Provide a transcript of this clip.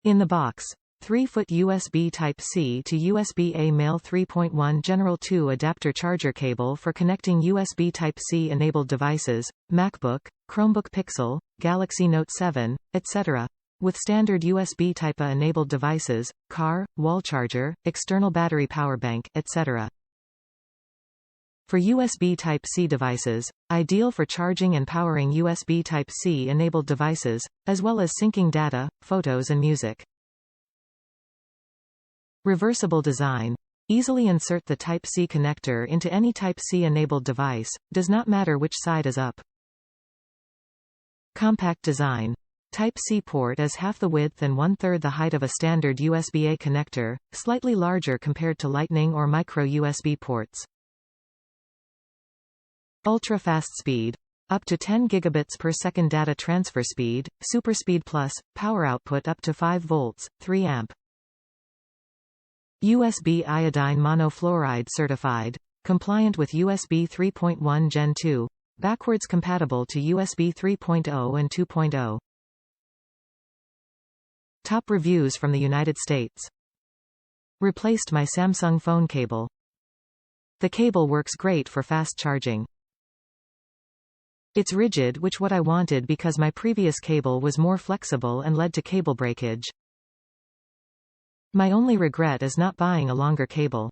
In the box. 3-foot USB Type-C to USB-A male 3.1 Gen2 adapter charger cable for connecting USB Type-C enabled devices, MacBook, Chromebook Pixel, Galaxy Note 7, etc. With standard USB Type-A enabled devices, car, wall charger, external battery power bank, etc. For USB Type-C devices, ideal for charging and powering USB Type-C enabled devices, as well as syncing data, photos and music. Reversible design. Easily insert the Type-C connector into any Type-C enabled device, does not matter which side is up. Compact design. Type-C port is half the width and 1/3 the height of a standard USB-A connector, slightly larger compared to Lightning or micro USB ports. Ultra-fast speed. Up to 10 gigabits per second data transfer speed, SuperSpeed Plus, power output up to 5 volts, 3 amp. USB iodine monofluoride certified, compliant with USB 3.1 Gen2, backwards compatible to USB 3.0 and 2.0. Top reviews from the United States. Replaced my Samsung phone cable. The cable works great for fast charging. It's rigid, which what I wanted because my previous cable was more flexible and led to cable breakage. My only regret is not buying a longer cable.